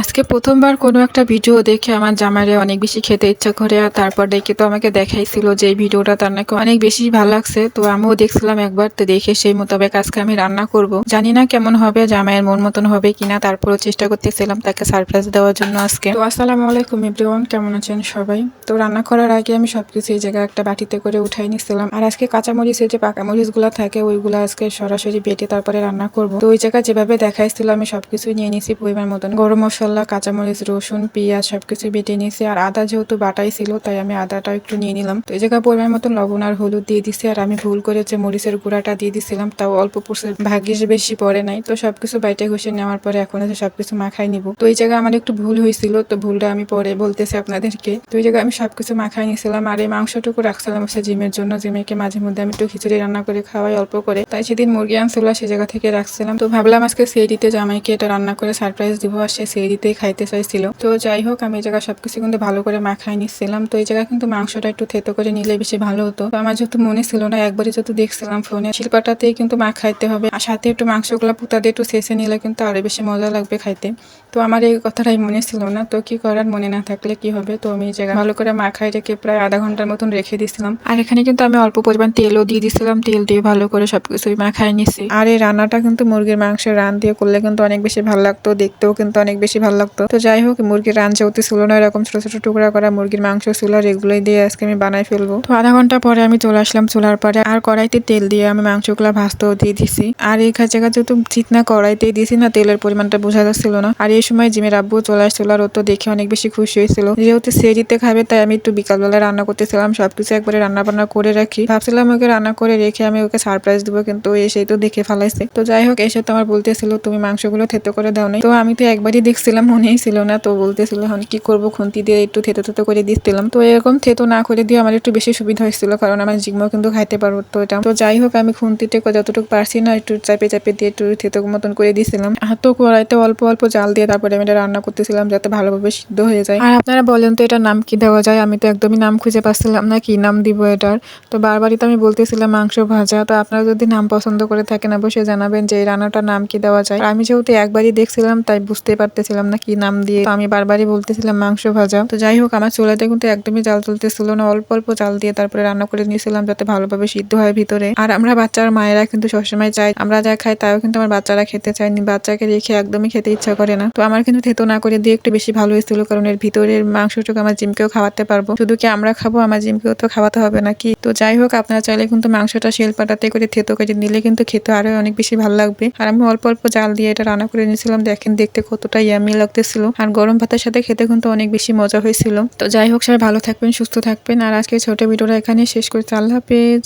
আজকে প্রথমবার কোনো একটা ভিডিও দেখে আমার জামাইরে অনেক বেশি খেতে ইচ্ছা করে, আর তারপর দেখে তো আমাকে দেখাইছিল যে এই ভিডিওটা তার নাকি অনেক বেশি ভালো লাগছে। তো আমিও দেখছিলাম একবার, তো দেখে সেই মোতাবেক আজকে আমি রান্না করব। জানি না কেমন হবে, জামাইয়ের মন মতন হবে কিনা, তারপরও চেষ্টা করতেছিলাম তাকে সারপ্রাইজ দেওয়ার জন্য আজকে। তো আসসালামু আলাইকুম এভরিওয়ান, কেমন আছেন সবাই? তো রান্না করার আগে আমি সবকিছু এই জায়গায় একটা বাটিতে করে উঠাই নিছিলাম। আর আজকে কাঁচামরিচের যে পাকা মরিচ গুলা থাকে ওইগুলা আজকে সরাসরি বেটে তারপরে রান্না করব। তো ওই জায়গায় যেভাবে দেখাইছিল আমি সবকিছু নিয়ে নিছি পরিমাণ মতন। গরম মশলা, কাঁচামরিচ, রসুন, পেঁয়াজ সবকিছু বেটে নিয়েছি। আর আদা যেহেতু বাটাই ছিল তাই আমি আদাটা একটু নিয়ে নিলাম। তো এই জায়গায় পরিমাণ মতন লবণ আর হলুদ দিয়ে দিছি। আর আমি ভুল করে যে মরিচের গুঁড়াটা দিয়ে দিছিলাম, তাও অল্প পড়ছে, ভাগ্যিস বেশি পড়ে নাই। তো সবকিছু বাইটে ঘষে নেওয়ার পরে এখন হচ্ছে সবকিছু মাখাই নিব। তো এই জায়গায় আমার একটু ভুল হয়েছিল, তো ভুলটা আমি পরে বলতেছি আপনাদেরকে। তো এই জায়গায় আমি সবকিছু মাখাই নিছিলাম। আর এই মাংসটুকু রাখছিলাম হচ্ছে জিমের জন্য। জিমেকে মাঝে মধ্যে আমি একটু খিচুড়ি রান্না করে খাওয়াই অল্প করে, তাই সেদিন মুরগি আনছিল সে জায়গা থেকে রাখছিলাম। তো ভাবলাম আজকে সেই দিতে জামাইকে এটা রান্না করে সারপ্রাইজ দিব, আর সে সেই দিতেই খাইতে চাইছিল। তো যাই হোক, আমি এই জায়গায় সবকিছু কিন্তু ভালো করে মাখাই নিচ্ছিলাম। তো এই জায়গায় কিন্তু মাংসটা একটু থেতো করে নিলে বেশি ভালো হতো। তো আমার যেহেতু মনে ছিল না, একবারই যেহেতু দেখছিলাম ফোনে, শিল্পাটাতেই কিন্তু মাখাইতে হবে, আর সাথে একটু মাংসগুলো পুতা দিয়ে একটু শেষে নিলে কিন্তু আরো বেশি মজা লাগবে খাইতে। তো আমার এই কথাটাই মনে ছিল না, তো কি করার, মনে না থাকলে কি হবে। তো আমি এই জায়গায় ভালো করে মাখাই রেখে প্রায় আধা ঘন্টার মতন রেখে দিছিলাম। আর এখানে কিন্তু আমি অল্প পরিমাণ তেলও দিয়ে দিছিলাম, তেল দিয়ে ভালো করে সবকিছুই মাখাই নিছি। আর এই রান্নাটা কিন্তু মুরগির মাংসের রান দিয়ে করলে কিন্তু অনেক বেশি ভালো লাগতো, দেখতেও কিন্তু অনেক বেশি ভালো লাগতো। তো যাই হোক, মুরগির রান যেহেতু ছিল না, এরকম ছোট ছোট টুকরা করা মুরগির মাংস ছিল, আর এগুলোই দিয়ে আজকে আমি বানাই ফেলবো। তো আধা ঘন্টা পরে আমি চলে আসলাম চুলার পরে, আর কড়াইতে তেল দিয়ে আমি মাংসগুলো ভাজতেও দিয়ে দিছি। আর এই জায়গা যেহেতু চিতনা কড়াইতে দিছি না, তেলের পরিমাণটা বোঝা যাচ্ছিল না। আর এই সময় জিমের আব্বু চলে আসছিল, আর ও তো দেখে অনেক বেশি খুশি হয়েছিল। যেহেতু সেরিতে খাবে তাই আমি একটু বিকালবেলা রান্না করতেছিলাম, সবকিছু একবারে রান্না বান্না করে রাখি। ভাবছিলাম ওকে রান্না করে রেখে আমি ওকে সারপ্রাইজ দিব, কিন্তু এসেই তো দেখে ফেলাইছে। তো যাই হোক, এসে তো আমার বলতেছিল তুমি মাংসগুলো থেতো করে দাও নাই। তো আমি তো একবারই দেখছিলাম, মনেই ছিল না। তো বলতেছিল এখন কি করবো, খুন্তি দিয়ে একটু থেতো থেতো করে দিচ্ছিলাম। তো এরকম থেতো না করে দিয়ে আমার একটু বেশি সুবিধা হয়েছিল, কারণ আমার জিম্মাও কিন্তু খাইতে পারবো। তো এটা তো যাই হোক, আমি খুন্তিতে যতটুকু পারছি না একটু চাপে চাপে দিয়ে একটু থেতো মতন করে দিয়েছিলাম। হাতও কড়াইতে অল্প অল্প জাল দিয়ে তারপরে আমি এটা রান্না করতেছিলাম যাতে ভালোভাবে সিদ্ধ হয়ে যায়। আর আপনারা বলেন তো এটার নাম কি দেওয়া যায়? আমি তো একদমই নাম খুঁজে পাচ্ছিলাম না, কি নাম দিব এটার। তো বারবারই তো আমি বলতেছিলাম মাংস ভাজা। তো আপনারা যদি নাম পছন্দ করে থাকেন অবশ্যই জানাবেন যে এই রান্নাটার নাম কি দেওয়া যায়। আমি যেহেতু একবারই দেখছিলাম তাই বুঝতে পারতেছিলাম না কি নাম দিয়ে, তো আমি বারবারই বলতেছিলাম মাংস ভাজা। তো যাই হোক, আমার চুলাতে কিন্তু একদমই জাল তুলতেছিল না, অল্প অল্প জাল দিয়ে তারপরে রান্না করে নিয়েছিলাম যাতে ভালোভাবে সিদ্ধ হয় ভিতরে। আর আমরা বাচ্চার মায়েরা কিন্তু সবসময় চাই আমরা যা খাই তাও কিন্তু আমার বাচ্চারা খেতে চায়নি, বাচ্চাকে রেখে একদমই খেতে ইচ্ছা করে না। তো আমার কিন্তু থেতো না করে দিয়ে একটু বেশি ভালো হয়েছিল, কারণ এর ভিতরের মাংসটুকু আমার জিমকেও খাওয়াতে পারবো। শুধু কি আমরা খাবো, আমার জিমকেও তো খাওয়াতে হবে নাকি। তো যাই হোক, আপনারা চাইলে কিন্তু মাংসটা শিলপাটাতে করে থেতো করে নিলে কিন্তু খেতে আরো অনেক বেশি ভালো লাগবে। আর আমি অল্প অল্প জাল দিয়ে এটা রান্না করে নিয়েছিলাম, দেখেন দেখতে কতটা ইয়ামি লাগতেছিল। আর গরম ভাতের সাথে খেতে কিন্তু অনেক বেশি মজা হয়েছিল। তো যাই হোক, সবাই ভালো থাকবেন, সুস্থ থাকবেন। আর আজকে ছোট ভিডিওটা এখানে শেষ করছি। আল্লাহ হাফেজ।